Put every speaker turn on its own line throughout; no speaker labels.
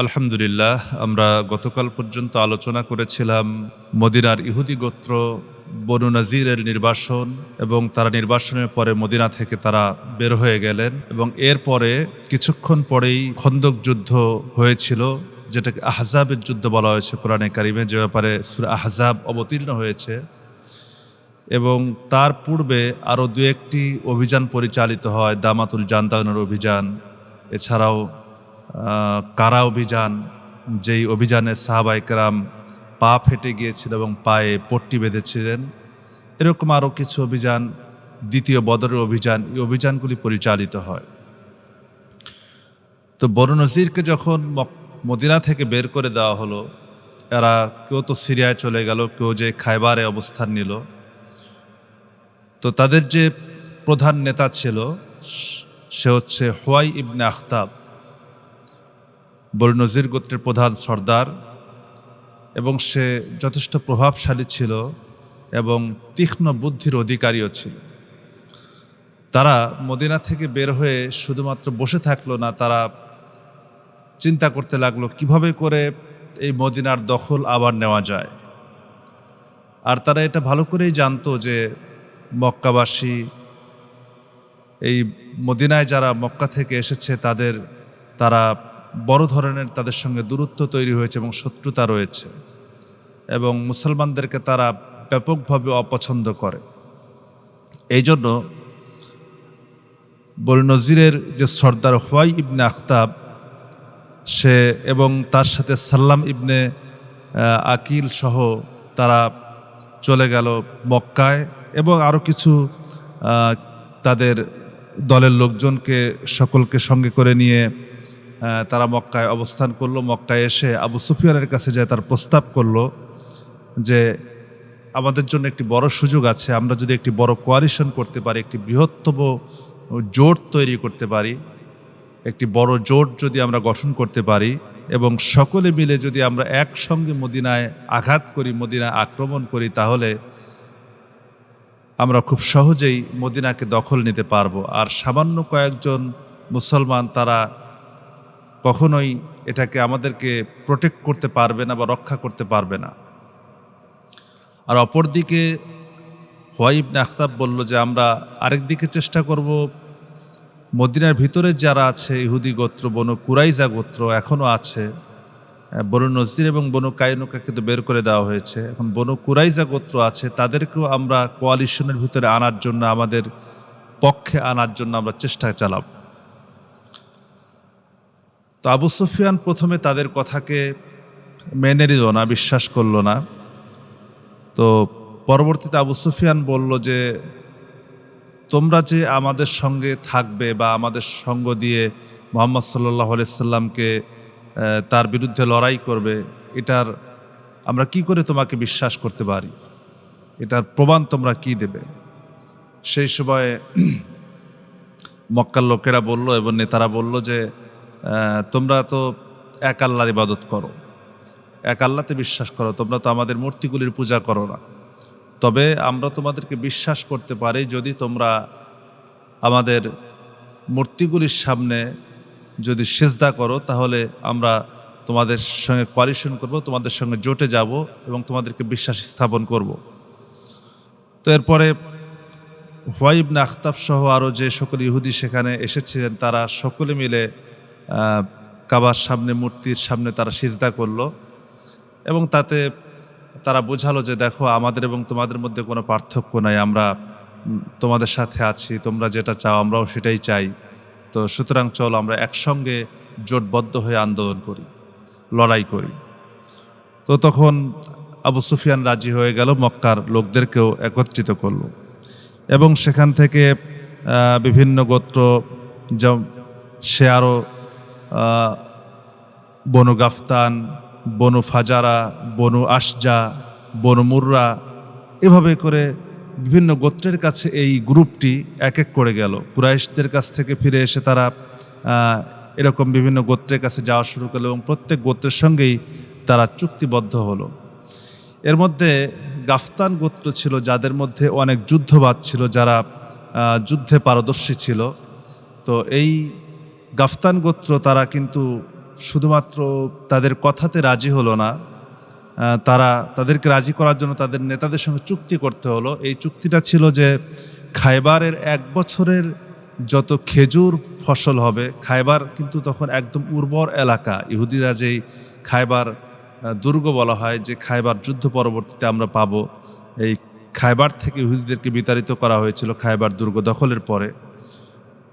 আলহামদুলিল্লাহ, আমরা গতকাল পর্যন্ত আলোচনা করেছিলাম মদিনার ইহুদি গোত্র বনু নাজিরের নির্বাসন এবং তারা নির্বাসনের পরে মদিনা থেকে তারা বের হয়ে গেলেন এবং এরপরে কিছুক্ষণ পরেই খন্দক যুদ্ধ হয়েছিল, যেটাকে আহজাবের যুদ্ধ বলা হয়েছে কোরআনে কারিমে, যে ব্যাপারে সূরা আহজাব অবতীর্ণ হয়েছে। এবং তার পূর্বে আরও দু একটি অভিযান পরিচালিত হয়, দামাতুল জান্দানের অভিযান, এছাড়াও কারা অভিযান, যেই অভিযানে সাহাবায়ে কেরাম পা ফেটে গিয়েছিল এবং পায়ে পট্টি বেঁধেছিলেন। এরকম আরও কিছু অভিযান, দ্বিতীয় বদরের অভিযান, এই অভিযানগুলি পরিচালিত হয়। তো বনু নজিরকে যখন মদিনা থেকে বের করে দেওয়া হলো, এরা কেউ তো সিরিয়ায় চলে গেল, কেউ যে খায়বারে অবস্থান নিল। তো তাদের যে প্রধান নেতা ছিল সে হচ্ছে হুয়াই ইবনে আখতাব, বনু নজির গোত্রের প্রধান সর্দার, এবং সে যথেষ্ট প্রভাবশালী ছিল এবং তীক্ষ্ণ বুদ্ধির অধিকারীও ছিল। তারা মদিনা থেকে বের হয়ে শুধুমাত্র বসে থাকলো না, তারা চিন্তা করতে লাগলো কিভাবে করে এই মদিনার দখল আবার নেওয়া যায়। আর তারা এটা ভালো করেই জানতো যে মক্কাবাসী, এই মদিনায় যারা মক্কা থেকে এসেছে তারা বড় ধরনের তাদের সঙ্গে দূরত্ব তৈরি হয়েছে এবং শত্রুতা রয়েছে, এবং মুসলমানদেরকে তারা ব্যাপকভাবে অপছন্দ করে। এই জন্য বনু নজিরের যে সর্দার হুয়াই ইবনে আখতাব, সে এবং তার সাথে সাল্লাম ইবনে আকিল সহ তারা চলে গেল মক্কায়, এবং আরও কিছু তাদের দলের লোকজনকে সকলকে সঙ্গে করে নিয়ে তারা মক্কায় অবস্থান করলো। মক্কায় এসে আবু সুফিয়ানের কাছে যায় তার প্রস্তাব করলো যে আমাদের জন্য একটি বড় সুযোগ আছে, আমরা যদি একটি বড় কোয়ালিশন করতে পারি, একটি বৃহত্তম জোট তৈরি করতে পারি, একটি বড় জোট যদি আমরা গঠন করতে পারি এবং সকলে মিলে যদি আমরা একসঙ্গে মদিনায় আঘাত করি, মদিনায় আক্রমণ করি, তাহলে আমরা খুব সহজেই মদিনাকে দখল নিতে পারবো। আর সামান্য কয়েকজন মুসলমান তারা কখনোই এটাকে আমাদেরকে প্রোটেক্ট করতে পারবে না বা রক্ষা করতে পারবে না। আর অপরদিকে হুয়াই ইবনে আখতাব বলল যে আমরা আরেক দিকে চেষ্টা করব, মদিনার ভিতরে যারা আছে ইহুদি গোত্র, বনু কুরাইজা গোত্র এখনও আছে। বনু নজির এবং বনু কায়নুকা কিন্তু বের করে দেওয়া হয়েছে, এখন বনু কুরাইজা গোত্র আছে, তাদেরকেও আমরা কোয়ালিশনের ভিতরে আনার জন্য, আমাদের পক্ষে আনার জন্য আমরা চেষ্টা চালাব। তো আবু সুফিয়ান প্রথমে তাদের কথাকে মেনে নিল না, বিশ্বাস করল না। তো পরবর্তীতে আবু সুফিয়ান বলল যে তোমরা যে আমাদের সঙ্গে থাকবে বা আমাদের সঙ্গ দিয়ে মুহাম্মদ সাল্লাল্লাহু আলাইহি সাল্লামকে তার বিরুদ্ধে লড়াই করবে, এটার আমরা কি করে তোমাকে বিশ্বাস করতে পারি, এটার প্রমাণ তোমরা কি দেবে? সেই সময় মক্কার লোকেরা বলল এবং নেতারা বলল যে তোমরা তো এক আল্লাহর ইবাদত করো, এক আল্লাহতে বিশ্বাস করো, তোমরা তো আমাদের মূর্তিগুলির পূজা করো না। তবে আমরা তোমাদেরকে বিশ্বাস করতে পারি যদি তোমরা আমাদের মূর্তিগুলির সামনে যদি সিজদা করো, তাহলে আমরা তোমাদের সঙ্গে কোয়ালিশন করব, তোমাদের সঙ্গে জোটে যাব এবং তোমাদেরকে বিশ্বাস স্থাপন করব। তো এরপরে হুয়াই ইবনে আখতাব সহ আরও যে সকল ইহুদি সেখানে এসেছিলেন, তারা সকলে মিলে কাবার সামনে, মূর্তির সামনে তারা সিজদা করলো এবং তাতে তারা বোঝালো যে দেখো, আমাদের এবং তোমাদের মধ্যে কোনো পার্থক্য নাই, আমরা তোমাদের সাথে আছি, তোমরা যেটা চাও আমরাও সেটাই চাই। তো সুতরাং চলো আমরা একসঙ্গে জোটবদ্ধ হয়ে আন্দোলন করি, লড়াই করি। তো তখন আবু সুফিয়ান রাজি হয়ে গেল, মক্কার লোকদেরকেও একত্রিত করলো এবং সেখান থেকে বিভিন্ন গোত্র, সে আরও বনু গাফতান, বনু ফাজারা, বনু আশজা, বনু মুররা, এভাবে করে বিভিন্ন গোত্রের কাছে এই গ্রুপটি এক এক করে গেল। কুরাইশদের কাছ থেকে ফিরে এসে তারা এরকম বিভিন্ন গোত্রের কাছে যাওয়া শুরু করলো এবং প্রত্যেক গোত্রের সঙ্গেই তারা চুক্তিবদ্ধ হলো। এর মধ্যে গাফতান গোত্র ছিল, যাদের মধ্যে অনেক যুদ্ধবাজ ছিল, যারা যুদ্ধে পারদর্শী ছিল। তো এই গাফতান গোত্র তারা কিন্তু শুধুমাত্র তাদের কথাতে রাজি হলো না, তাদেরকে রাজি করার জন্য তাদের নেতাদের সঙ্গে চুক্তি করতে হলো। এই চুক্তিটা ছিল যে খায়বারের 1 বছরের যত খেজুর ফসল হবে, খায়বার কিন্তু তখন একদম উর্বর এলাকা। ইহুদিরা যেই খায়বার দুর্গ বলা হয়, যে খায়বার যুদ্ধ পরবর্তীতে আমরা পাবো, এই খায়বার থেকে ইহুদিদেরকে বিতাড়িত করা হয়েছিল খায়বার দুর্গ দখলের পরে।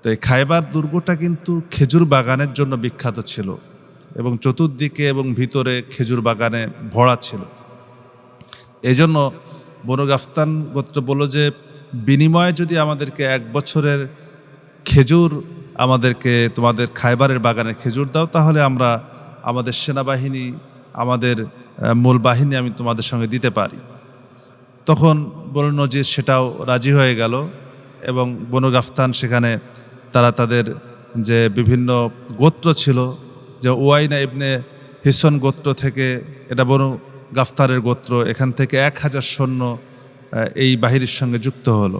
তো এই খায়বার দুর্গটা কিন্তু খেজুর বাগানের জন্য বিখ্যাত ছিল এবং চতুর্দিকে এবং ভিতরে খেজুর বাগানে ভরা ছিল। এই জন্য বনু গাফতান গোত্র বলল যে বিনিময়ে যদি আমাদেরকে 1 বছরের খেজুর আমাদেরকে তোমাদের খায়বারের বাগানের খেজুর দাও, তাহলে আমরা আমাদের সেনাবাহিনী, আমাদের মূল বাহিনী আমি তোমাদের সঙ্গে দিতে পারি। তখন বনু নজির সেটাও রাজি হয়ে গেল এবং বনু গাফতান সেখানে তারা তাদের যে বিভিন্ন গোত্র ছিল, যে উয়াইনা ইবনে হিসন গোত্র থেকে, এটা বনু গাফতারের গোত্র, এখান থেকে 1000 সৈন্য এই বাহিনীর সঙ্গে যুক্ত হলো।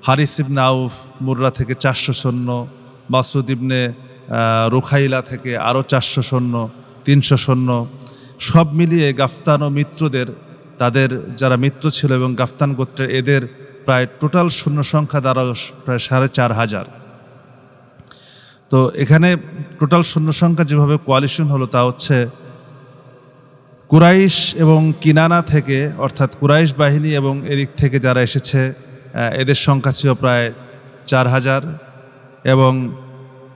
হারিস ইবনে আউফ মুররা থেকে 400 সৈন্য, মাসুদ ইবনে রুখাইলা থেকে আরও 400 সৈন্য, 300 সৈন্য, সব মিলিয়ে গাফতান ও মিত্রদের, তাদের যারা মিত্র ছিল এবং গাফতান গোত্রের, এদের প্রায় টোটাল সৈন্য সংখ্যা দাঁড়ালো প্রায় 4500। তো এখানে টোটাল সৈন্য সংখ্যা যেভাবে কোয়ালিশন হলো তা হচ্ছে কুরাইশ এবং কিনানা থেকে, অর্থাৎ কুরাইশ বাহিনী এবং এদিক থেকে যারা এসেছে এদের সংখ্যা ছিল প্রায় 4000, এবং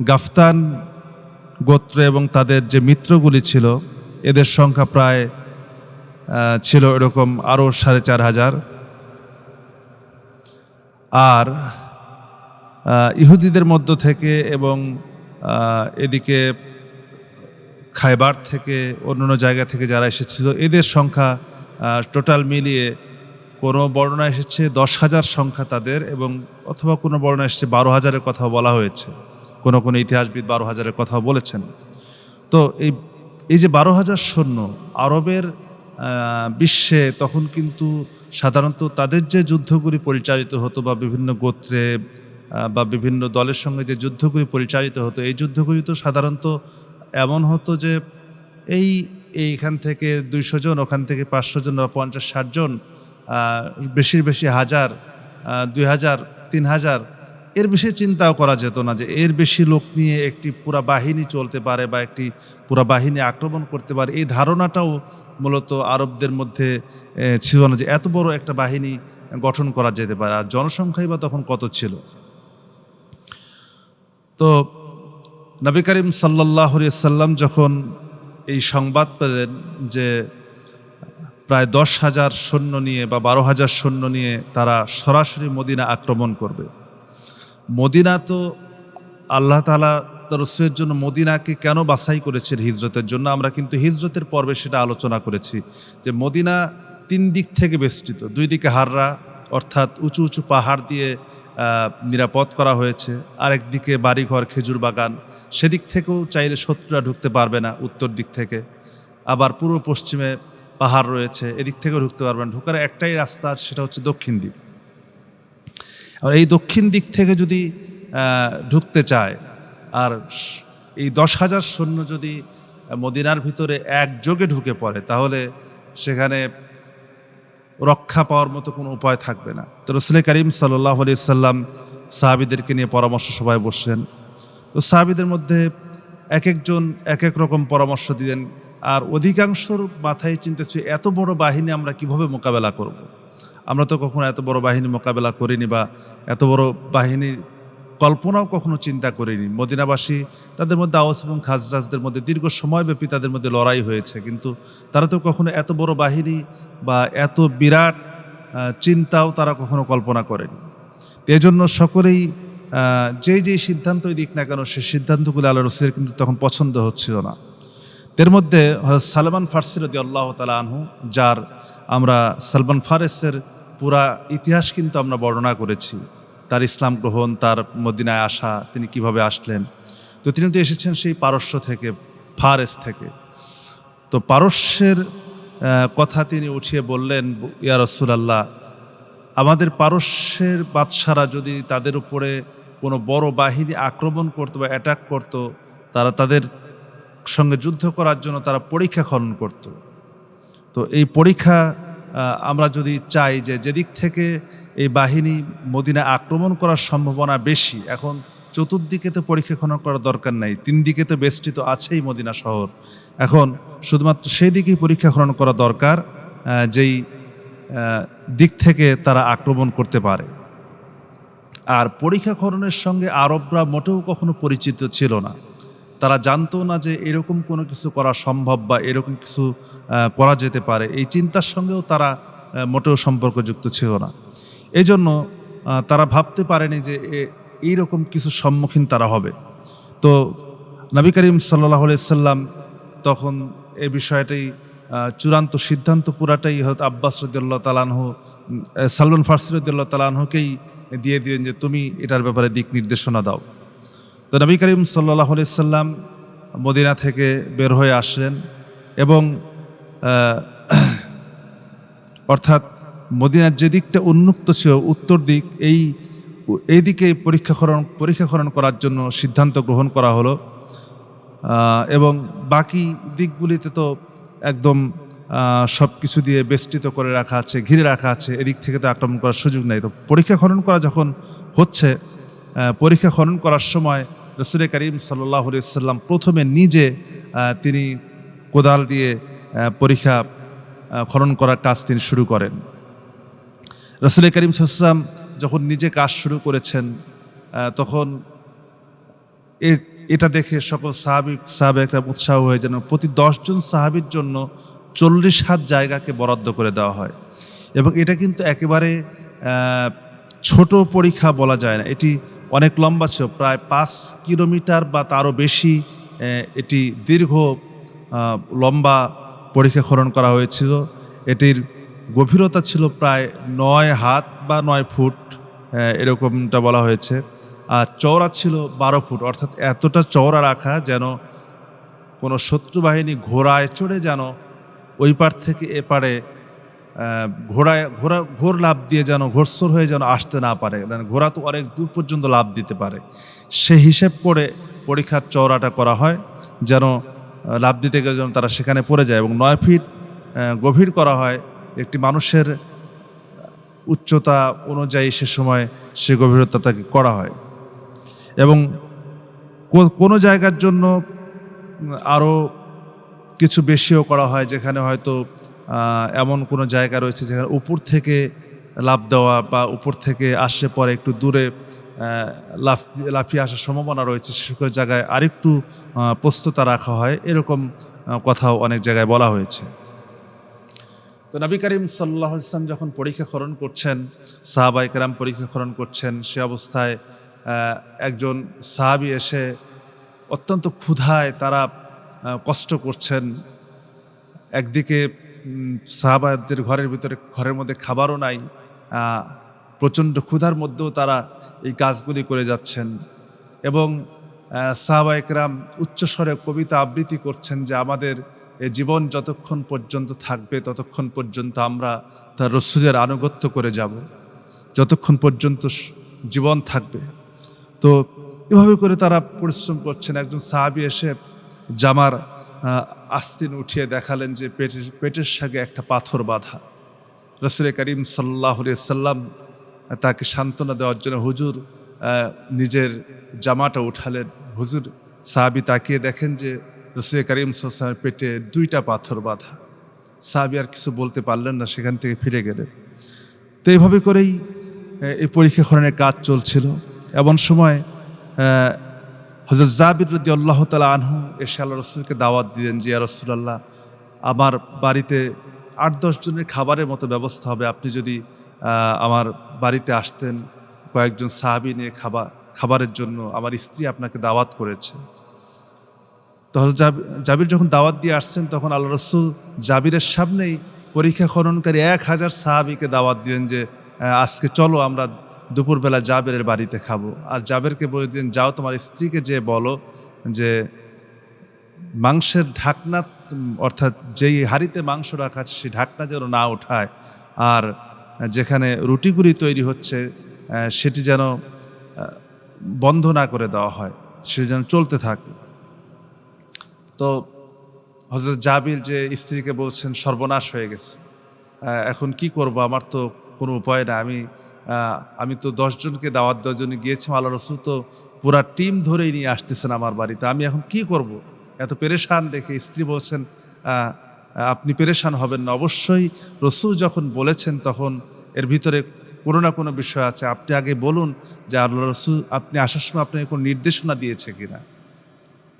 গাফতান গোত্র এবং তাদের যে মিত্রগুলি ছিল এদের সংখ্যা প্রায় ছিল এরকম আরও 4500। আর ইহুদিদের মধ্য থেকে এবং এদিকে খায়বার থেকে অন্যান্য জায়গা থেকে যারা এসেছিল এদের সংখ্যা টোটাল মিলিয়ে কোনো বর্ণনা এসেছে 10,000 সংখ্যা তাদের, এবং অথবা কোনো বর্ণনা এসেছে 12,000-এর কথাও বলা হয়েছে। কোনো কোনো ইতিহাসবিদ 12,000-এর কথাও বলেছেন। তো এই যে 12,000 সৈন্য, আরবের বিশ্বে তখন কিন্তু সাধারণত তাদের যে যুদ্ধগুলি পরিচালিত হতো বা বিভিন্ন গোত্রে বা বিভিন্ন দলের সঙ্গে যে যুদ্ধগুলি পরিচালিত হতো, এই যুদ্ধগুলি তো সাধারণত এমন হতো যে এইখান থেকে 200 জন, ওখান থেকে 500 জন বা 50-60 জন, বেশির বেশি 1000, 2000, 3000, এর বেশি চিন্তাও করা যেত না যে এর বেশি লোক নিয়ে একটি পুরা বাহিনী চলতে পারে বা একটি পুরা বাহিনী আক্রমণ করতে পারে। এই ধারণাটাও মূলত আরবদের মধ্যে ছিল না যে এত বড় একটা বাহিনী গঠন করা যেতে পারে। আর জনসংখ্যাই বা তখন কত ছিল। তো নবী করিম সাল্লাল্লাহু আলাইহি সাল্লাম যখন এই সংবাদ পেলেন যে প্রায় 10,000 সৈন্য নিয়ে বা 12,000 সৈন্য নিয়ে তারা সরাসরি মদিনা আক্রমণ করবে। মদিনা তো আল্লাহ তাআলা তার রাসূলের জন্য মদিনাকে কেন বাছাই করেছেন হিজরতের জন্য, আমরা কিন্তু হিজরতের পর্বে সেটা আলোচনা করেছি যে মদিনা 3 দিক থেকে বেষ্টিত। 2 দিকে হাররা, অর্থাৎ উঁচু উঁচু পাহাড় দিয়ে নিরাপদ করা হয়েছে, আরেক দিকে বাড়িঘর, খেজুর বাগান, সেদিক থেকেও চাইলে শত্রুরা ঢুকতে পারবে না উত্তর দিক থেকে। আবার পূর্ব পশ্চিমে পাহাড় রয়েছে, এদিক থেকেও ঢুকতে পারবে না। ঢোকার একটাই রাস্তা আছে, সেটা হচ্ছে দক্ষিণ দিক। আর এই দক্ষিণ দিক থেকে যদি ঢুকতে চায়, আর এই 10,000 সৈন্য যদি মদিনার ভিতরে একযোগে ঢুকে পড়ে, তাহলে সেখানে রক্ষা পাওয়ার মতো কোনো উপায় থাকবে না। তো রাসূল করিম সাল্লাল্লাহু আলাইহি সাল্লাম সাহাবীদেরকে নিয়ে পরামর্শ সভায় বসলেন। তো সাহাবীদের মধ্যে এক একজন এক এক রকম পরামর্শ দিলেন। আর অধিকাংশর মাথায় চিন্তা ছিল এত বড় বাহিনী আমরা কিভাবে মোকাবেলা করব। আমরা তো কখনো এত বড় বাহিনী মোকাবেলা করিনি বা এত বড় বাহিনীর কল্পনাও কখনো চিন্তা করিনি। মদিনাবাসী, তাদের মধ্যে আওস এবং খাজরাজদের মধ্যে দীর্ঘ সময়ব্যাপী তাদের মধ্যে লড়াই হয়েছে, কিন্তু তারা তো কখনো এত বড় বাহিনী বা এত বিরাট চিন্তাও তারা কখনো কল্পনা করেনি। এজন্য সকলেই যেই সিদ্ধান্তই দিক না কেন, সেই সিদ্ধান্তগুলো আল্লাহ রাসূলের কিন্তু তখন পছন্দ হচ্ছিল না। এর মধ্যে হযরত সালমান ফারসি রাদিয়াল্লাহু তাআলা আনহু, যার আমরা সালমান ফারেসের পুরা ইতিহাস কিন্তু আমরা বর্ণনা করেছি, তার ইসলাম গ্রহণ, তার মদিনায় আসা, তিনি কিভাবে আসলেন। তো তিনি তো এসেছেন সেই পারস্য থেকে, ফারেস থেকে। তো পারস্যের কথা তিনি উঠিয়ে বললেন, ইয়া রাসূলুল্লাহ, আমাদের পারস্যের বাদশারা যদি তাদের উপরে কোনো বড় বাহিনী আক্রমণ করতো বা অ্যাটাক করতো, তারা তাদের সঙ্গে যুদ্ধ করার জন্য তারা পরীক্ষা খনন করত। তো এই পরীক্ষা আমরা যদি চাই যে যেদিক থেকে এই বাহিনী মদিনা আক্রমণ করার সম্ভাবনা বেশি, এখন চতুর্দিকে তো পরীক্ষা খনন করার দরকার নাই, 3 দিকে তো বেষ্টিত আছেই মদিনা শহর। এখন শুধুমাত্র সেই দিকেই পরীক্ষা খনন করা দরকার যেই দিক থেকে তারা আক্রমণ করতে পারে। আর পরীক্ষা খননের সঙ্গে আরবরা মোটেও কখনো পরিচিত ছিল না, তারা জানতো না যে এরকম কোনো কিছু করা সম্ভব বা এরকম কিছু করা যেতে পারে, এই চিন্তার সঙ্গেও তারা মোটেও সম্পর্কযুক্ত ছিল না। এই জন্য তারা ভাবতে পারেনি যে এইরকম কিছু সম্মুখীন তারা হবে। তো নবী করিম সাল্লাল্লাহু আলাইহি সাল্লাম তখন এই বিষয়টাই চূড়ান্ত সিদ্ধান্ত পুরাটাই হযরত আব্বাস রাদিয়াল্লাহু তাআলা আনহু, সালমান ফারসি রাদিয়াল্লাহু তাআলা আনহুকেই দিয়ে দিলেন যে তুমি এটার ব্যাপারে দিক নির্দেশনা দাও। তো নবী করিম সাল্লাল্লাহু আলাইহি সাল্লাম মদিনা থেকে বের হয়ে আসলেন এবং অর্থাৎ মদিনার যে দিকটা উন্মুক্ত ছিল উত্তর দিক, এই দিকে পরীক্ষা খনন করার জন্য সিদ্ধান্ত গ্রহণ করা হলো। এবং বাকি দিকগুলিতে তো একদম সব কিছু দিয়ে বেষ্টিত করে রাখা আছে, ঘিরে রাখা আছে, এদিক থেকে তো আক্রমণ করার সুযোগ নেই। তো পরীক্ষা খনন করা যখন হচ্ছে, পরীক্ষা খনন করার সময় রাসূল করিম সাল্লাল্লাহু আলাইহি সাল্লাম প্রথমে নিজে তিনি কোদাল দিয়ে পরীক্ষা খনন করার কাজ তিনি শুরু করেন। রাসূল করিম সাল্লাল্লাহু আলাইহি সাল্লাম যখন নিজে কাজ শুরু করেছেন তখন এটা দেখে সকল সাহাবায়ে উৎসাহ হয়ে যেন প্রতি 10 জন সাহাবীর জন্য 40 হাত জায়গাকে বরাদ্দ করে দেওয়া হয়। এবং এটা কিন্তু একেবারে ছোট পরীক্ষা বলা যায় না, এটি অনেক লম্বা ছিল, প্রায় 5 কিলোমিটার বা তারও বেশি এটি দীর্ঘ লম্বা পরীক্ষা খনন করা হয়েছিল। এটির গভীরতা ছিল প্রায় 9 হাত বা 9 ফুট এরকমটা বলা হয়েছে, আর চওড়া ছিল 12 ফুট, অর্থাৎ এতটা চওড়া রাখা যেন কোনো শত্রু বাহিনী ঘোড়ায় চড়ে যেন ওই পার থেকে এপারে ঘোর লাভ দিয়ে যেন ঘোরসর হয়ে যেন আসতে না পারে, মানে ঘোড়া তো অনেক দূর পর্যন্ত লাভ দিতে পারে, সে হিসেব করে পরীক্ষার চওড়াটা করা হয় যেন লাভ দিতে গেলে যেন তারা সেখানে পড়ে যায়। এবং 9 ফিট গভীর করা হয়, একটি মানুষের উচ্চতা অনুযায়ী সে সময় সে গভীরতা তাকে করা হয়। এবং কোনো জায়গার জন্য আরও কিছু বেশিও করা হয়, যেখানে হয়তো এমন কোনো জায়গা রয়েছে যেখানে উপর থেকে লাফ দেওয়া বা উপর থেকে আসলে পরে একটু দূরে লাফিয়ে আসার সম্ভাবনা রয়েছে, সেসব জায়গায় আরেকটু প্রস্তুতা রাখা হয়, এরকম কথাও অনেক জায়গায় বলা হয়েছে। তো নবী করিম সাল্লাল্লাহু আলাইহি ওয়াসাল্লাম যখন পরীক্ষা খনন করছেন, সাহাবায়ে কেরাম পরীক্ষা খনন করছেন, সে অবস্থায় একজন সাহাবী এসে অত্যন্ত ক্ষুধায় তারা কষ্ট করছেন। একদিকে সাহাবাদের ঘরের মধ্যে খাবারও নাই, প্রচণ্ড ক্ষুধার মধ্যেও তারা এই কাজগুলি করে যাচ্ছেন। এবং সাহাবায়ে কেরাম উচ্চস্বরে কবিতা আবৃত্তি করছেন যে আমাদের এই জীবন যতক্ষণ পর্যন্ত থাকবে ততক্ষণ পর্যন্ত আমরা তার রাসূলের আনুগত্য করে যাব, যতক্ষণ পর্যন্ত জীবন থাকবে। তো এভাবে করে তারা পরিশ্রম করছেন। একজন সাহাবী এসে জামার আস্তিন উঠিয়ে দেখালেন যে পেটের সাথে একটা পাথর বাঁধা। রাসূল করিম সাল্লাল্লাহু আলাইহি ওয়াসাল্লাম তাকে সান্ত্বনা দেওয়ার জন্য হুজুর নিজের জামাটা উঠালেন। হুজুর সাহাবী তাকিয়ে দেখেন যে রাসূল করিম সাল্লাল্লাহু আলাইহি ওয়াসাল্লামের পেটে 2টা পাথর বাঁধা। সাহাবী আর কিছু বলতে পারলেন না, সেখান থেকে ফিরে গেলেন। তো এইভাবে করেই এই পরীক্ষা খননের কাজ চলছিল। এমন সময় হযরত জাবির রাদিয়াল্লাহু তাআলা আনহু এসে আল্লাহ রাসূলকে দাওয়াত দিলেন যে ইয়া রাসূলুল্লাহ, আমার বাড়িতে 8-10 জনের খাবারের মতো ব্যবস্থা হবে, আপনি যদি আমার বাড়িতে আসতেন, কয়েকজন সাহাবী নিয়ে খাবারের জন্য আমার স্ত্রী আপনাকে দাওয়াত করেছে। তো হযরত জাবির যখন দাওয়াত দিয়ে আসছেন তখন আল্লাহ রাসূল জাবিরের সামনেই পরীক্ষা খননকারী 1000 সাহাবীকে দাওয়াত দিলেন যে আজকে চলো আমরা দুপুরবেলা জাবেরের বাড়িতে খাবো। আর জাবেরকে বলে দিলেন, যাও তোমার স্ত্রীকে যে বলো যে মাংসের ঢাকনা, অর্থাৎ যেই হাঁড়িতে মাংস রাখা আছে সেই ঢাকনা যেন না ওঠায়, আর যেখানে রুটিগুলি তৈরি হচ্ছে সেটি যেন বন্ধ না করে দেওয়া হয়, সেটি যেন চলতে থাকে। তো তো হযরত জাবির যে স্ত্রীকে বলছেন সর্বনাশ হয়ে গেছে, এখন কি করব, আমার তো কোনো উপায় না, আমি তো 10 জনকে দাওয়াত দেওয়ার জন্য গিয়েছিলাম, আল্লাহ রসুল তো পুরা টিম ধরেই নিয়ে আসতেছেন আমার বাড়িতে, আমি এখন কি করব। এত পেরেশান দেখে স্ত্রী বলছেন, আহ, আপনি পেরেশান হবেন না, অবশ্যই রসুল যখন বলেছেন তখন এর ভিতরে কোনো না কোনো বিষয় আছে, আপনি আগে বলুন যে আল্লাহ রসুল আপনি আসার সময় আপনাকে কোনো নির্দেশনা দিয়েছে কিনা।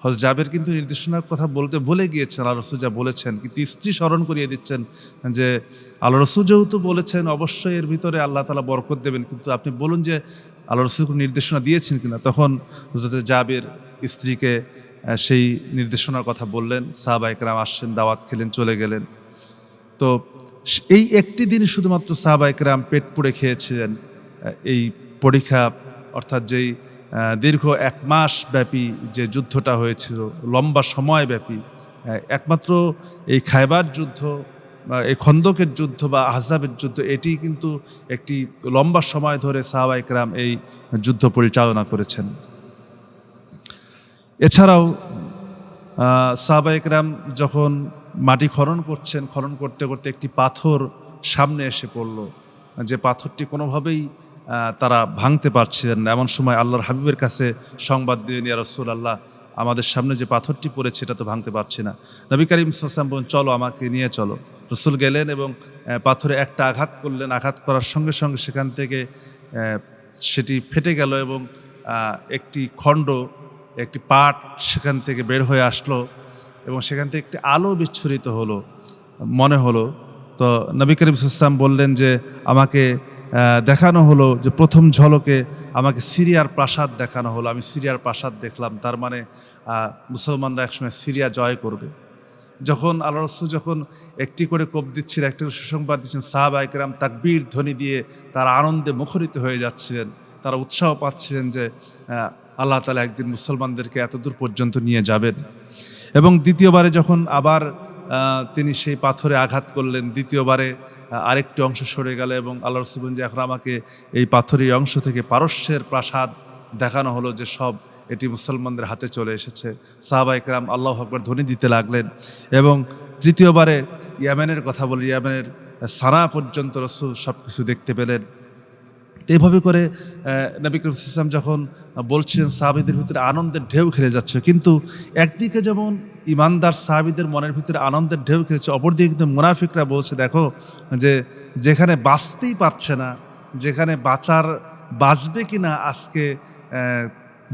হযরত জাবের কিন্তু নির্দেশনার কথা বলতে ভুলে গিয়েছেন, আল্লাহ রসুল যা বলেছেন, কিন্তু স্ত্রী স্মরণ করিয়ে দিচ্ছেন যে আল্লাহ রসুল যেহেতু বলেছেন অবশ্যই এর ভিতরে আল্লাহ তাআলা বরকত দেবেন, কিন্তু আপনি বলুন যে আল্লাহ রসুল কোনো নির্দেশনা দিয়েছেন কিনা। তখন হযরত জাবের স্ত্রীকে সেই নির্দেশনার কথা বললেন, সাহাবায়ে কেরাম আসছেন, দাওয়াত খেলেন, চলে গেলেন। তো এই একটি দিন শুধুমাত্র সাহাবায়ে কেরাম পেট পুড়ে খেয়েছিলেন এই পরীক্ষা, অর্থাৎ যেই দীর্ঘ 1 মাস ব্যাপী যে যুদ্ধটা হয়েছিল, লম্বা সময় ব্যাপী, একমাত্র এই খায়বার যুদ্ধ, এই খন্দকের যুদ্ধ বা আহজাবের যুদ্ধ, এটি কিন্তু একটি লম্বা সময় ধরে সাহাবায়ে কেরাম এই যুদ্ধ পরিচালনা করেছেন। এছাড়াও সাহাবায়ে কেরাম যখন মাটি খনন করছেন, খনন করতে করতে একটি পাথর সামনে এসে পড়ল, যে পাথরটি কোনোভাবেই তারা ভাঙতে পারছিলেন না। এমন সময় আল্লাহর হাবিবের কাছে সংবাদ দিলেন, ইয়া রাসূলুল্লাহ, আমাদের সামনে যে পাথরটি পড়েছে এটা তো ভাঙতে পারছি না। নবী করিম সাল্লাল্লাহু আলাইহি ওয়াসাল্লাম বলেন, চলো, আমাকে নিয়ে চলো। রসুল গেলেন এবং পাথরে একটা আঘাত করলেন, আঘাত করার সঙ্গে সঙ্গে সেখান থেকে সেটি ফেটে গেল এবং একটি খণ্ড, একটি পাট সেখান থেকে বের হয়ে আসলো এবং সেখান থেকে একটি আলো বিচ্ছুরিত হলো মনে হলো। তো নবী করিম সাল্লাল্লাহু আলাইহি ওয়াসাল্লাম বললেন যে আমাকে দেখানো হলো, যে প্রথম ঝলকে আমাকে সিরিয়ার প্রাসাদ দেখানো হলো, আমি সিরিয়ার প্রাসাদ দেখলাম, তার মানে মুসলমানরা একসময় সিরিয়া জয় করবে। যখন আল্লাহ রাসূল যখন একটি করে কোপ দিচ্ছিলেন, একটি করে সুসংবাদ দিচ্ছেন, সাহাবায়ে কেরাম তাকবীর ধ্বনি দিয়ে তারা আনন্দে মুখরিত হয়ে যাচ্ছিলেন, তারা উৎসাহ পাচ্ছিলেন যে আল্লাহ তাআলা একদিন মুসলমানদেরকে এত দূর পর্যন্ত নিয়ে যাবেন। এবং দ্বিতীয়বারে যখন আবার তিনি সেই পাথরে আঘাত করলেন, দ্বিতীয়বারে আরেকটি অংশ সরে গেল এবং আল্লাহ রাসূল বলেন যে এখন আমাকে এই পাথরের অংশ থেকে পারস্যের প্রাসাদ দেখানো হলো, যে সব এটি মুসলমানদের হাতে চলে এসেছে। সাহাবায়ে কেরাম আল্লাহু আকবার ধ্বনি দিতে লাগলেন। এবং তৃতীয়বারে ইয়ামেনের কথা বলে, ইয়ামেনের সানা পর্যন্ত রাসূল সব কিছু দেখতে পেলেন। এইভাবে করে নবী করিম সাল্লাল্লাহু আলাইহি ওয়াসাল্লাম যখন বলছিলেন, সাহাবীদের ভিতরে আনন্দের ঢেউ খেলে যাচ্ছে, কিন্তু একদিকে যেমন ইমানদার সাহাবীদের মনের ভিতরে আনন্দের ঢেউ খেলেছে, অপরদিকে কিন্তু মুনাফিকরা বলছে, দেখো যে যেখানে বাঁচতেই পারছে না, যেখানে বাঁচবে কি না আজকে,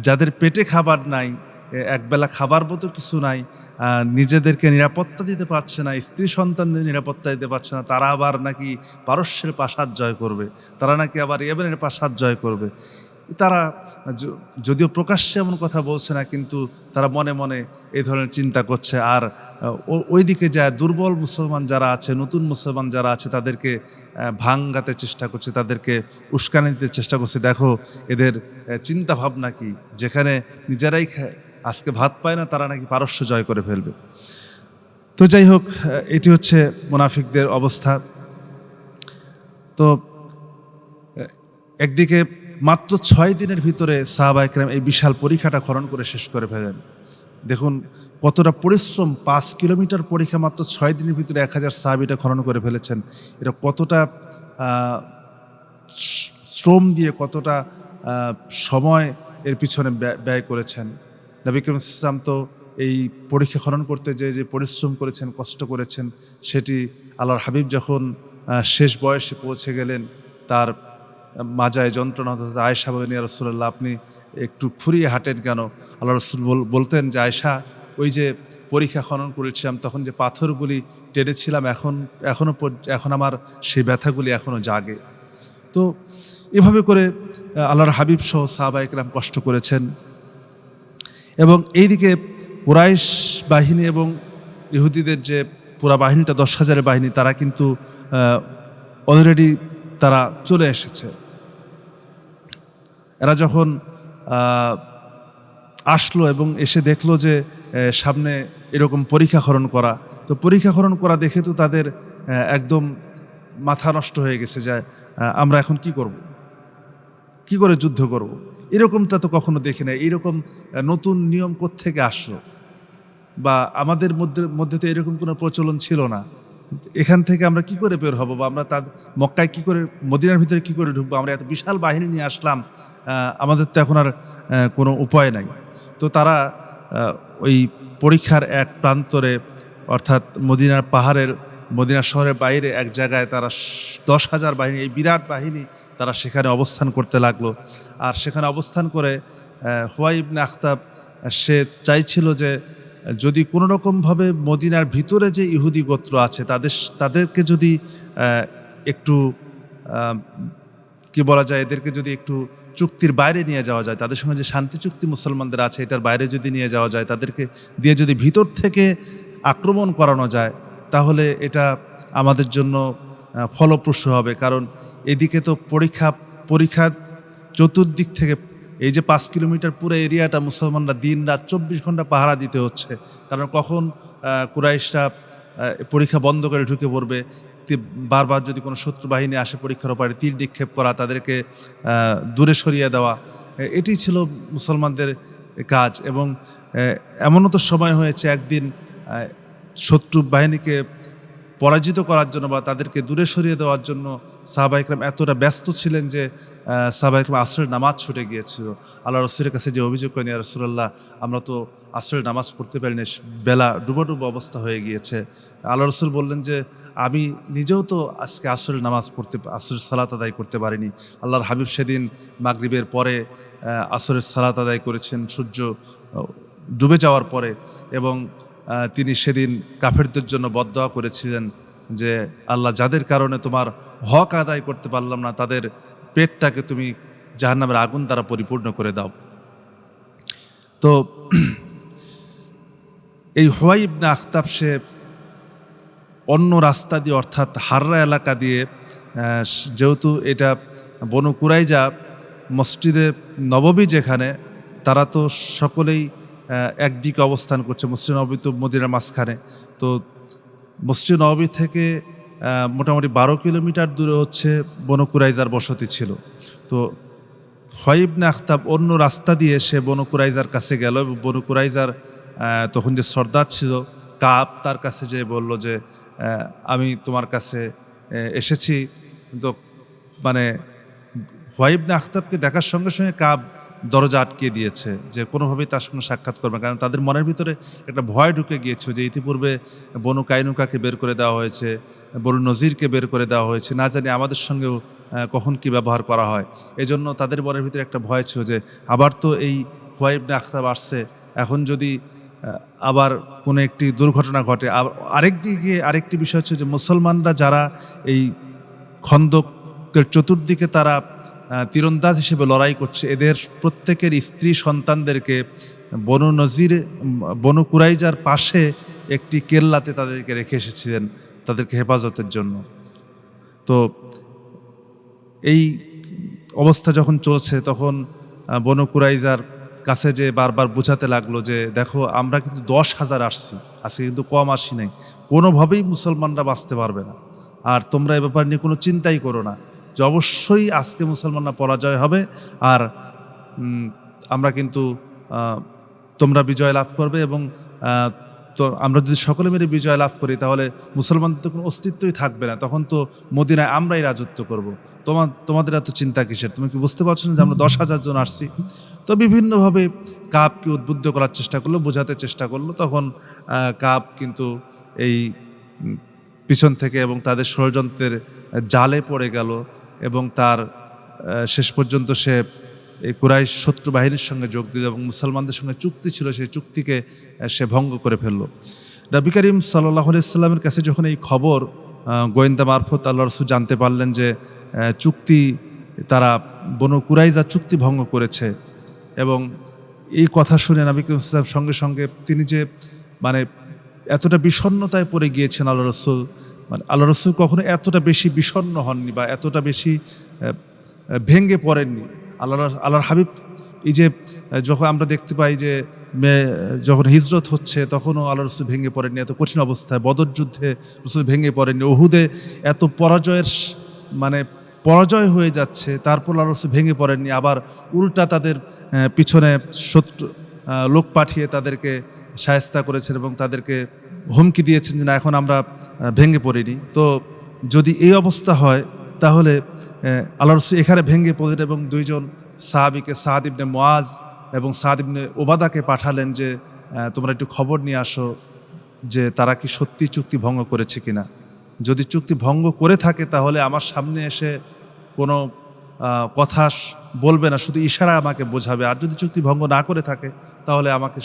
যাদের পেটে খাবার নাই, একবেলা খাবার মতো কিছু নাই, নিজেদেরকে নিরাপত্তা দিতে পারছে না, স্ত্রী সন্তানদের নিরাপত্তা দিতে পারছে না, তারা আবার নাকি পারস্যের প্রাসাদ জয় করবে, তারা নাকি আবার ইয়েমেনের প্রাসাদ জয় করবে। তারা যদিও প্রকাশ্যে এমন কথা বলছে না, কিন্তু তারা মনে মনে এই ধরনের চিন্তা করছে। আর ওইদিকে যায় দুর্বল মুসলমান যারা আছে, নতুন মুসলমান যারা আছে, তাদেরকে ভাঙাতে চেষ্টা করছে, তাদেরকে উস্কানি দিতে চেষ্টা করছে, দেখো এদের চিন্তা ভাবনা কি, যেখানে নিজেরাই আজকে ভাত পায় না, তারা নাকি পারস্য জয় করে ফেলবে। তো যাই হোক, এটি হচ্ছে মুনাফিকদের অবস্থা। তো একদিকে মাত্র 6 দিনের ভিতরে সাহাবায়ে কেরাম এই বিশাল পরীক্ষাটা খনন করে শেষ করে ফেলেন। দেখুন কতটা পরিশ্রম, 5 কিলোমিটার পরীক্ষা মাত্র 6 দিনের ভিতরে 1000 সাহাবীটা খনন করে ফেলেছেন। এটা কতটা শ্রম দিয়ে, কতটা সময় এর পিছনে ব্যয় করেছেন। নবী করিম সাল্লাল্লাহু আলাইহি ওয়াসাল্লাম তো এই পরীক্ষা খনন করতে যে পরিশ্রম করেছেন, কষ্ট করেছেন, সেটি আল্লাহর হাবিব যখন শেষ বয়সে পৌঁছে গেলেন, তার মাজায় যন্ত্রণা হতো, আয়েশা বলেন, ইয়া রাসূলুল্লাহ, আপনি একটু খুঁড়িয়ে হাঁটেন কেন? আল্লাহ রাসূল বলতেন যে, আয়েশা, ওই যে পরীক্ষা খনন করেছিলাম তখন যে পাথরগুলি টেনেছিলাম, এখন আমার সেই ব্যথাগুলি এখনও জাগে। তো এভাবে করে আল্লাহর হাবিব সহ সাহাবায়ে কেরাম কষ্ট করেছেন। এবং এইদিকে কুরাইশ বাহিনী এবং ইহুদিদের যে পুরা বাহিনীটা 10,000 বাহিনী, তারা কিন্তু অলরেডি তারা চলে এসেছে। এরা যখন আসলো এবং এসে দেখলো যে সামনে এরকম পরীক্ষা খনন করা, তো পরীক্ষা খনন করা দেখে তো তাদের একদম মাথা নষ্ট হয়ে গেছে যে আমরা এখন কি করব, কি করে যুদ্ধ করব, এরকমটা তো কখনো দেখি না, এইরকম নতুন নিয়ম কোত্থেকে আসলো। বা আমাদের মধ্যে তো এরকম কোনো প্রচলন ছিল না। এখান থেকে আমরা কি করে বের হব, বা আমরা মক্কায় কি করে, মদিনার ভিতরে কি করে ঢুকবো, আমরা এত বিশাল বাহিনী নিয়ে আসলাম, আমাদের তো এখন আর কোনো উপায় নাই। তো তারা ওই পরীক্ষার এক প্রান্তরে, অর্থাৎ মদিনা শহরের বাইরে এক জায়গায় তারা 10,000 বাহিনী, এই বিরাট বাহিনী তারা সেখানে অবস্থান করতে লাগলো। আর সেখানে অবস্থান করে হুয়াই ইবনে আখতাব সে চাইছিল যে যদি কোনো রকমভাবে মদিনার ভিতরে যে ইহুদি গোত্র আছে তাদেরকে যদি একটু কি বলা যায়, এদেরকে যদি একটু চুক্তির বাইরে নিয়ে যাওয়া যায়, তাদের সঙ্গে যে শান্তি চুক্তি মুসলমানদের আছে এটার বাইরে যদি নিয়ে যাওয়া যায়, তাদেরকে দিয়ে যদি ভিতর থেকে আক্রমণ করানো যায়, তাহলে এটা আমাদের জন্য ফলপ্রসূ হবে। কারণ এদিকে তো পরীক্ষা চতুর্দিক থেকে, এই যে 5 কিলোমিটার পুরো এরিয়াটা মুসলমানরা দিন রাত 24 ঘন্টা পাহারা দিতে হচ্ছে। কারণ কখন কুরাইশরা পরীক্ষা বন্ধ করে ঢুকে পড়বে, বারবার যদি কোনো শত্রু বাহিনী আসে পরীক্ষার ওপরে তীর নিক্ষেপ করা, তাদেরকে দূরে সরিয়ে দেওয়া, এটি ছিল মুসলমানদের কাজ। এবং এমনও তো সময় হয়েছে একদিন শত্রু বাহিনীকে পরাজিত করার জন্য বা তাদেরকে দূরে সরিয়ে দেওয়ার জন্য সাহাবা ইকরাম এতটা ব্যস্ত ছিলেন যে সাহাবা ইকরাম আসরের নামাজ ছুটে গিয়েছিল। আল্লাহ রসুলের কাছে যে অভিযোগ করেন, ইয়া রাসূলুল্লাহ, আমরা তো আসরের নামাজ পড়তে পারিনি, বেলা ডুবো অবস্থা হয়ে গিয়েছে। আল্লাহ রসুল বললেন যে আমি নিজেও তো আজকে আসরের আসরের সালাত আদায় করতে পারিনি। আল্লাহর হাবিব সেদিন মাগরিবের পরে আসরের সালাত আদায় করেছেন সূর্য ডুবে যাওয়ার পরে, এবং তিনি সেদিন কাফেরদের জন্য বদদোয়া করেছিলেন যে আল্লাহ, যাদের কারণে তোমার হক আদায় করতে পারলাম না, তাদের পেটটাকে তুমি জাহান্নামের আগুন দ্বারা পরিপূর্ণ করে দাও। তো এই হুয়াই ইবনে আখতাব সে অন্য রাস্তা দিয়ে, অর্থাৎ হাররা এলাকা দিয়ে, যেহেতু এটা বনু কুরাইজা মসজিদে নববী যেখানে, তারা তো সকলেই একদিকে অবস্থান করছে। মসজিদ নববী তো মদিনার মাঝখানে, তো মসজিদ নববী থেকে মোটামুটি 12 কিলোমিটার দূরে হচ্ছে বনু কুরাইজার বসতি ছিল। তো হুয়াই ইবনে আখতাব অন্য রাস্তা দিয়ে সে বনু কুরাইজার কাছে গেল, এবং বনু কুরাইজার তখন যে সর্দার ছিল কাব, তার কাছে যে বলল যে আমি তোমার কাছে এসেছি। তো মানে হুয়াই ইবনে আখতাবকে দেখার সঙ্গে সঙ্গে কাব দরজা আটকিয়ে দিয়েছে যে কোনোভাবেই তার সঙ্গে সাক্ষাৎ করবে, কারণ তাদের মনের ভিতরে একটা ভয় ঢুকে গিয়েছে যে ইতিপূর্বে বনু কাইনুকাকে বের করে দেওয়া হয়েছে, বনু নজিরকে বের করে দেওয়া হয়েছে, না জানি আমাদের সঙ্গেও কখন কি ব্যবহার করা হয়। এজন্য তাদের মনের ভিতরে একটা ভয় ছিল যে আবার তো এই হুয়াই ইবনে আখতাব আসছে, এখন যদি আবার কোনো একটি দুর্ঘটনা ঘটে। আরেকদিকে আরেকটি বিষয় হচ্ছে যে মুসলমানরা যারা এই খন্দকের চতুর্দিকে তারা তীরন্দাজ হিসেবে লড়াই করছে, এদের প্রত্যেকের স্ত্রী সন্তানদেরকে বনু কুরাইজার পাশে একটি কেল্লাতে তাদেরকে রেখে এসেছিলেন তাদেরকে হেফাজতের জন্য। তো এই অবস্থা যখন চলছে, তখন বনু কুরাইজার কাছে যে বারবার বোঝাতে লাগলো যে দেখো, আমরা কিন্তু 10,000 আসছি, আজকে কিন্তু কম আসি নাই, কোনোভাবেই মুসলমানরা বাঁচতে পারবে না, আর তোমরা এ ব্যাপার নিয়ে কোনো চিন্তাই করো না, যে অবশ্যই আজকে মুসলমানরা পরাজয় হবে, আর আমরা কিন্তু তোমরা বিজয় লাভ করবে, এবং তো আমরা যদি সকলে মিলে বিজয় লাভ করি তাহলে মুসলমানদের তো কোনো অস্তিত্বই থাকবে না, তখন তো মদিনায় আমরাই রাজত্ব করব। তোমাদের এত চিন্তা কিসের? তুমি কি বুঝতে পারছো না যে আমরা 10,000 জন আসছি? তো বিভিন্নভাবে কাবকে উদ্বুদ্ধ করার চেষ্টা করলো, বোঝাতে চেষ্টা করলো। তখন কাব কিন্তু এই পিছন থেকে এবং তাদের ষড়যন্ত্রের জালে পড়ে গেল, এবং তার শেষ পর্যন্ত সে এই কুরাইশ শত্রু বাহিনীর সঙ্গে যোগ দিল, এবং মুসলমানদের সঙ্গে চুক্তি ছিল সেই চুক্তিকে সে ভঙ্গ করে ফেলল। নবী করিম সাল্লাল্লাহু আলাইহি সাল্লামের কাছে যখন এই খবর গোয়েন্দা মারফত আল্লাহ রাসূল জানতে পারলেন যে বনু কুরাইজা চুক্তি ভঙ্গ করেছে, এবং এই কথা শুনে নবী করিম সাল্লাল্লাহু আলাইহি ওয়াসাল্লাম সঙ্গে সঙ্গে তিনি যে মানে এতটা বিষণ্ণতায় পড়ে গিয়েছেন আল্লাহ রাসূল, মানে আল্লাহ রাসূল কখনো এতটা বেশি বিষণ্ণ হননি বা এতটা বেশি ভেঙে পড়েননি। আল্লাহর হাবিব এই যে যখন আমরা দেখতে পাই যে যখন হিজরত হচ্ছে, তখনও আল্লাহ রসুল ভেঙে পড়েননি এত কঠিন অবস্থায়। বদর যুদ্ধে রসুল ভেঙে পড়েননি। উহুদে এত পরাজয় হয়ে যাচ্ছে, তারপর আল্লাহ রসুল ভেঙে পড়েননি। আবার উল্টা তাদের পিছনে শত্রু লোক পাঠিয়ে তাদেরকে শায়েস্তা করেছেন এবং তাদেরকে হুমকি দিয়েছেন যে না এখন আমরা ভেঙে পড়িনি। তো যদি এই অবস্থা হয় তাহলে আল্লাহ রাসূল এখানে ভেঙে পড়লেন এবং দুইজন সাহাবীকে সাদ ইবনে মুআজ এবং সাদ ইবনে উবাদাকে পাঠালেন যে তোমরা একটু খবর নিয়ে আসো যে তারা কি সত্যি চুক্তি ভঙ্গ করেছে কিনা। যদি চুক্তি ভঙ্গ করে থাকে তাহলে আমার সামনে এসে কোনো কথা বলবে না, শুধু ইশারা আমাকে বোঝাবে। আর যদি চুক্তি ভঙ্গ না করে থাকে তাহলে আমাকে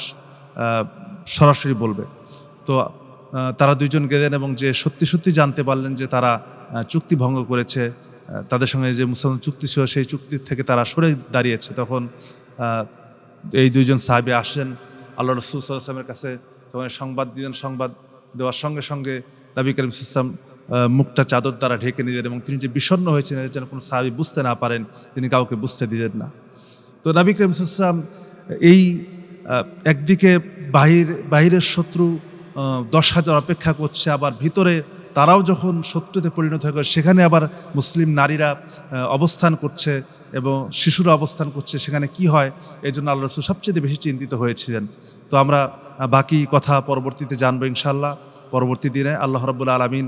সরাসরি বলবে। তো তারা দুইজন গেলেন এবং যে সত্যি সত্যি জানতে পারলেন যে তারা চুক্তি ভঙ্গ করেছে, তাদের সঙ্গে যে মুসলমান চুক্তি ছিল সেই চুক্তির থেকে তারা সরে দাঁড়িয়েছে, তখন এই দুইজন সাহাবী আসেন আল্লাহ রাসূল সাল্লাল্লাহু আলাইহি ওয়াসাল্লামের কাছে। তখন সংবাদ দিলেন, সংবাদ দেওয়ার সঙ্গে সঙ্গে নবী করিম সাল্লাল্লাহু আলাইহি ওয়াসাল্লাম মুখটা চাদর দ্বারা ঢেকে নিলেন এবং তিনি যে বিষণ্ণ হয়েছেন যেন কোনো সাহাবী বুঝতে না পারেন, তিনি কাউকে বুঝতে দিলেন না। তো নবী করিম সাল্লাল্লাহু আলাইহি ওয়াসাল্লাম এই একদিকে বাহিরের শত্রু 10,000 অপেক্ষা করছে, আবার ভিতরে তারাও যখন শত্রুতে পরিণত হয়ে গেছে সেখানে আবার মুসলিম নারীরা অবস্থান করছে এবং শিশুরা অবস্থান করছে, সেখানে কি হয় এই জন্য আল্লাহ রাসূল সবচেয়ে বেশি চিন্তিত হয়েছিলেন। তো আমরা বাকি কথা পরবর্তীতে জানবো ইনশাআল্লাহ। পরবর্তী দিনে আল্লাহ রাব্বুল আলামিন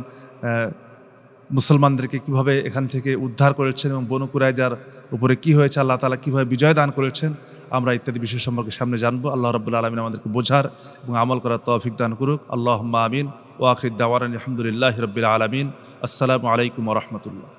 মুসলমানদেরকে কিভাবে এখান থেকে উদ্ধার করেছেন এবং বনু কুরাইজার উপরে কি হয়েছে, আল্লাহ তাআলা কিভাবে বিজয় দান করেছেন, আমরা ইত্যাদি বিষয় সম্পর্কে সামনে জানবো। আল্লাহ রাব্বুল আলামিন আমাদেরকে বোঝার এবং আমল করার তৌফিক দান করুক। আল্লাহুম্মা আমিন। ওয়া আখির দাওয়ানা আলহামদুলিল্লাহি রাব্বিল আলামিন। আসসালামু আলাইকুম ওয়া রাহমাতুল্লাহ।